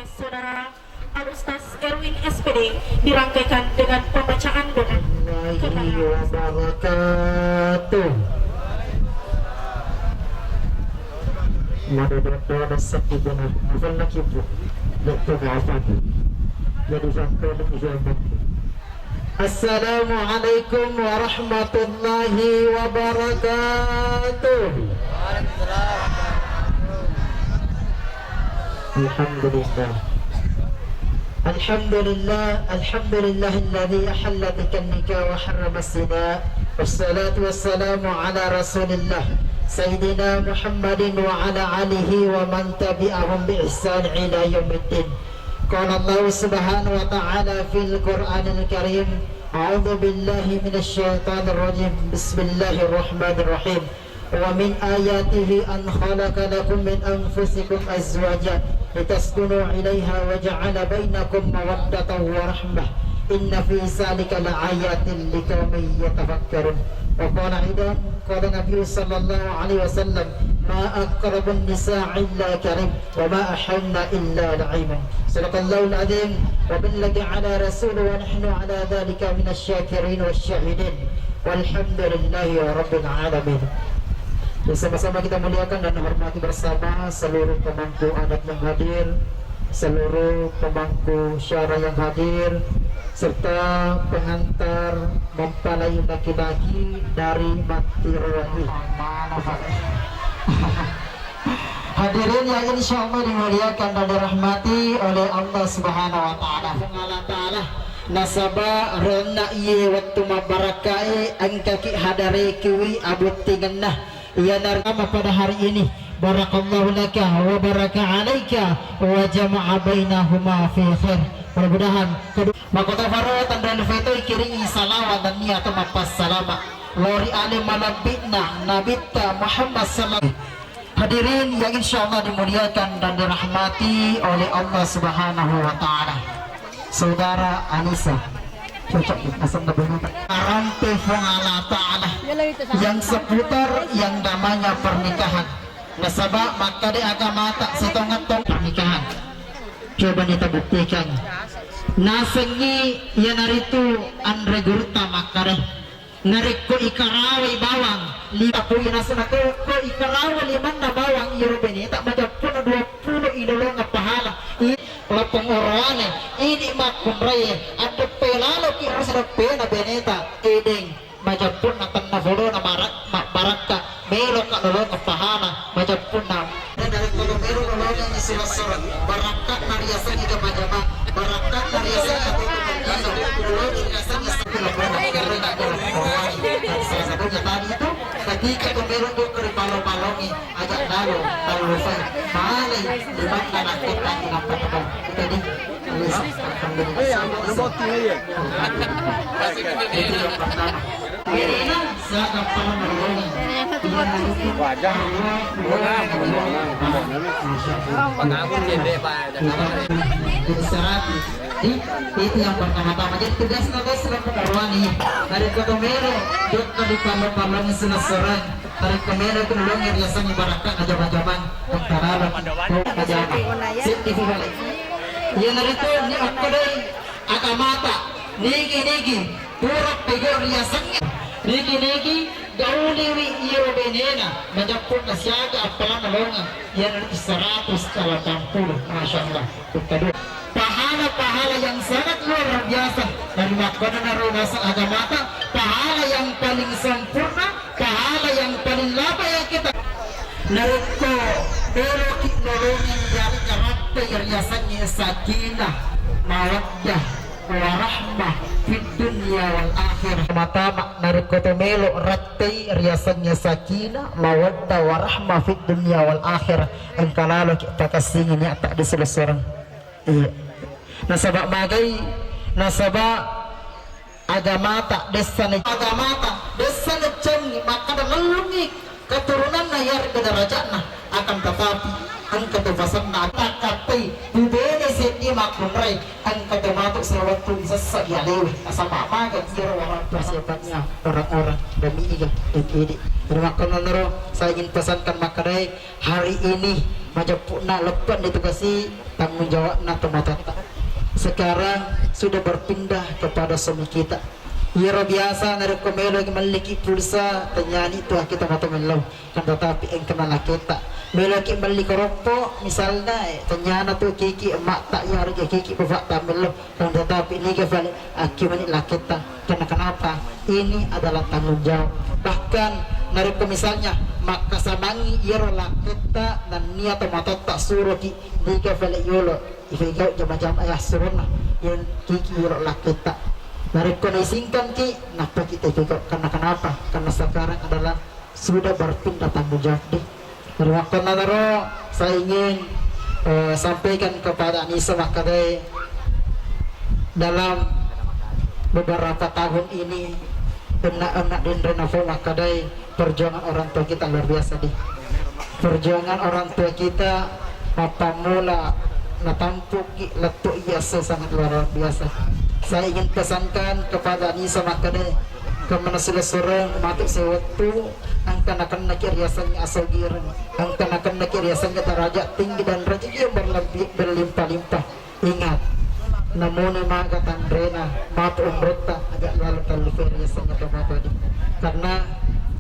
oleh Saudara Al-Ustaz Erwin SPD dirangkaikan dengan pembacaan doa. Wabarakatuh. Madadada sakibuna afalna kibu dokter afatu jadi sampai dengan Assalamualaikum warahmatullahi wabarakatuh. Alhamdulillah. Alhamdulillah, alhamdulillah alladhi ahalla bika nikah wa harrama as-zina. Wassalatu wassalamu ala Rasulillah Sayyidina Muhammadin wa ala alihi wa man tabi'ahum bi ihsan ila yaumiddin. Qala Allah subhanahu wa ta'ala fil Qur'anil Karim, a'udzu billahi minasy syaithanir rajim. Bismillahirrahmanirrahim. Wa min ayatihi an khalaqa lakum min anfusikum azwajan litaskunu 'ilaiha wa ja'ala bainakum mawaddatan wa rahmah. Inna fi dzalika laayatin liqaumin yatafakkarun. Wa qala aidan qala Nabi sallallahu alaihi wasallam ma aqrabun nisaa illa karim wa ma ahanna illa la'im. Sadaqallahul azim wa billahi ala rasul wa nahnu ala dzalika minasy-syakirin wasyahidin. Walhamdulillahi rabbil alamin. Bersama-sama kita muliakan dan hormati bersama seluruh pemangku adat yang hadir, seluruh pemangku syara yang hadir, serta pengantar mempelai laki-laki dari Matirwahi. Hadirin yang insya Allah dimuliakan dan dirahmati oleh Allah Subhanahu Wa Taala. Nasaba rena iye waktu mabarakai angkaki hadare kiwi abuti genah ia narama pada hari ini. Barakallahu laka wa baraka alaika wa jama'a bainahuma fi khair. Mudah-mudahan makota faratan dan fitoi kiringi salawat dan niat mapas salama lori alim malabitna nabita Muhammad sallallahu. Hadirin yang insyaallah dimuliakan dan dirahmati oleh Allah Subhanahu wa taala. Saudara Anissa cocok asam nabunita arampe Allah taala yang seputar yang namanya pernikahan. Nasabah maka di agama tak setongah-tong pernikahan. Coba kita buktikan. Nasengi ya naritu andre gurta makare nariko ikarawai bawang lima puluh nasana ko ikarawai liman na bawang irobeni tak majapun 20 idolo nga pahala lapong orwane ini makumray ada pelalo ki harus pena beneta edeng majapun na tanna na baraka melo ka lolo nga pahala majapun na dari kalau melo lolo ni silasara baraka nariasan ida majama baraka nariasan atau lolo ni nariasan salah satunya tadi itu ketika kemerung itu keripalo-palongi ajak lalu lupa malai libat anak kita kenapa kita di itu yang pertama ini saya pernah menolong wajah itu yang pertama-tama. Jadi tugas naga serap perwani dari kotomero dok di palo-palong senasoran dari komero kenolong yang biasanya barakat aja-ajaban antara aja-ajaban sifti balik yang dari itu ini aku dari agamata niki pura pegor riasanya niki gauli iyo benena menjapun nasiaga apalan nolongan yang 180 Masya Allah. Kedua pahala yang sangat luar biasa dari makanan narunasa agamata, pahala yang paling sempurna, pahala yang paling laba yang kita nariko berokit nolongin dari karakter riasannya sakinah mawaddah warahmah fid dunya wal akhir. Mata nariko tomelo rattay riasannya sakinah mawaddah warahmah fid dunya wal akhir. Angkalalo kita kasingin ya tak diselesaikan. Nasabak magai nasabak agamata desane cengi maka melungi keturunan nayar ke derajatna akan tetapi angka tufasanna takapai bubene seti makunrai angka tematuk selawatu sesak ya lewe sama maga kira orang persiapannya orang-orang demi iga ini terima kasih saya ingin pesankan makarai hari ini majapuna lepas ditugasi tanggung jawab na tomatata. Sekarang sudah berpindah kepada suami kita. Iro biasa narekomelo maliki pulsa tanyani itu kita matomelo kan tetapi ang kenal kita melaki balik rokok misalnya tanyana tu kiki emak tak ya harga kiki bapak tamelo kan tetapi ini kebalik akibat kita karena kenapa ini adalah tanggung jawab. Bahkan nareko misalnya maka samangi iro kita dan niat tomato tak suruh ki ni kebalik yolo ifigau jam-jam ayah suruna yang kiki iro kita nareko naisingkan ki napa kita ikut karena kenapa karena sekarang adalah sudah berpindah tanggung jawab deh. Dari waktu naro saya ingin sampaikan kepada Anissa Makadai dalam beberapa tahun ini enak dan Renavo Makadai perjuangan orang tua kita luar biasa deh. Perjuangan orang tua kita apa mula natampuk letuk biasa sangat luar biasa. Saya ingin pesankan kepada Anissa Makadai kemana sudah sorong matuk sewaktu angkan akan nak riasannya asal giran angkan akan nak riasannya derajat tinggi dan rezeki yang berlimpah-limpah. Ingat namun maga tandrena mat umrota agak lalu kalifir riasannya tomato karena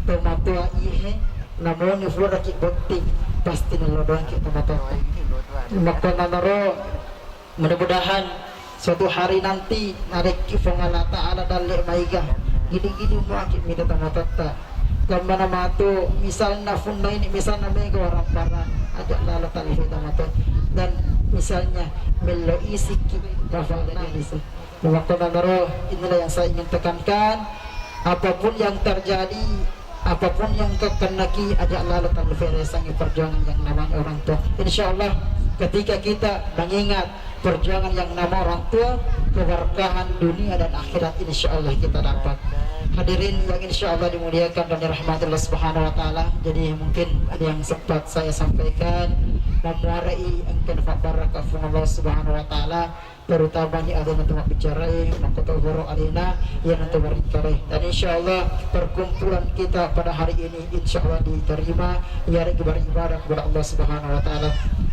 tomato ihe namun ifura ki bukti pasti nalodong ki tomato maka nanaro mudah-mudahan suatu hari nanti narik kifongala ta'ala dalek maiga gini-gini muakib minta tamatata gamana matu misalnya funda ini misalnya mega orang para ajak lalu talifi tamato dan misalnya melo isiki rafalnya bisa waktu nagaro inilah yang saya ingin tekankan apapun yang terjadi apapun yang kekenaki ajak lalu talifi resangi perjuangan yang namanya orang tua insyaallah ketika kita mengingat perjuangan yang nama orang tua keberkahan dunia dan akhirat insyaallah kita dapat. Hadirin yang insyaallah dimuliakan dan dirahmati Allah Subhanahu wa taala. Jadi mungkin ada yang sempat saya sampaikan memuarai engkan barakah Allah Subhanahu wa taala terutama di ada nanti bicara maka guru alina yang nanti berikan dan insyaallah perkumpulan kita pada hari ini insyaallah diterima ya beribadah kepada Allah Subhanahu wa taala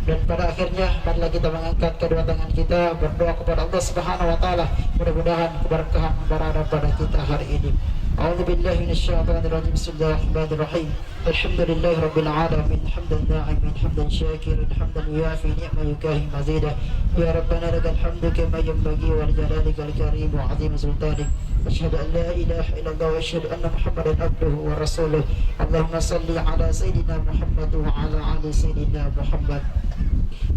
dan pada akhirnya marilah kita mengangkat kedua tangan kita berdoa kepada Allah Subhanahu wa taala mudah-mudahan keberkahan berada pada kita hari ini. أعوذ بالله من الشيطان الرجيم بسم الله الرحمن الرحيم الحمد لله رب العالمين حمدا ناعما حمدا شاكرا حمدا يوافي نعما يكافئ مزيدا يا ربنا لك الحمد كما ينبغي ولجلالك الكريم وعظيم سلطانك أشهد أن لا إله إلا الله وأشهد أن محمدا عبده ورسوله اللهم صل على سيدنا محمد وعلى آل سيدنا محمد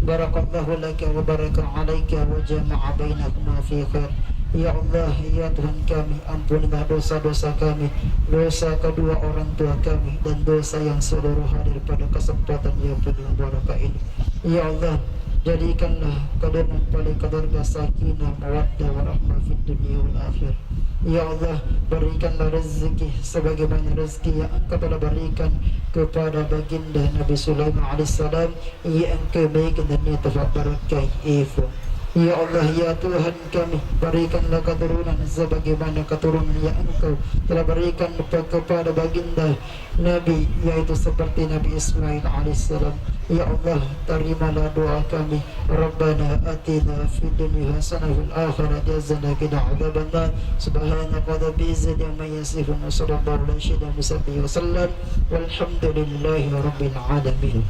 بارك الله لك وبارك عليك وجمع بينكما في خير. Ya Allah, ya Tuhan kami, ampunilah dosa-dosa kami, dosa kedua orang tua kami, dan dosa yang seluruh hadir pada kesempatan yang penuh barakah ini. Ya Allah, jadikanlah keadaan paling keluarga sakinah, mawaddah, warahmah fid dunia wal akhir. Ya Allah, berikanlah rezeki sebagaimana rezeki yang Engkau telah berikan kepada baginda Nabi Sulaiman alaihissalam yang Engkau berikan dan ia telah berkah ifu. Ya Allah, ya Tuhan kami, berikanlah keturunan sebagaimana keturunan yang Engkau telah berikan kepada baginda Nabi, yaitu seperti Nabi Ismail alaihissalam. Ya Allah, terimalah doa kami. Rabbana atina fid dunya hasanah wa fil akhirati hasanah wa qina adzabannar. Subhanaka rabbil izzati amma yasifun wa sallallahu alaihi wasallam walhamdulillahi rabbil alamin.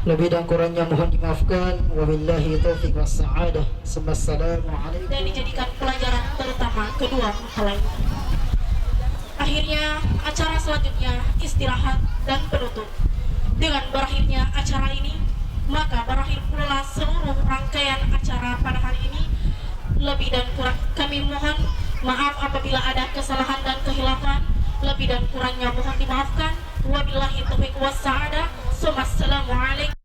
Lebih dan kurangnya mohon dimaafkan. Wabillahi taufiq wassa'adah. Assalamualaikum. Dan dijadikan pelajaran terutama kedua mempelai. Akhirnya acara selanjutnya istirahat dan penutup. Dengan berakhirnya acara ini, maka berakhir pula seluruh rangkaian acara pada hari ini. Lebih dan kurang kami mohon maaf apabila ada kesalahan dan kehilafan. Lebih dan kurangnya mohon dimaafkan. Wabillahi taufiq wassa'adah. Assalamualaikum.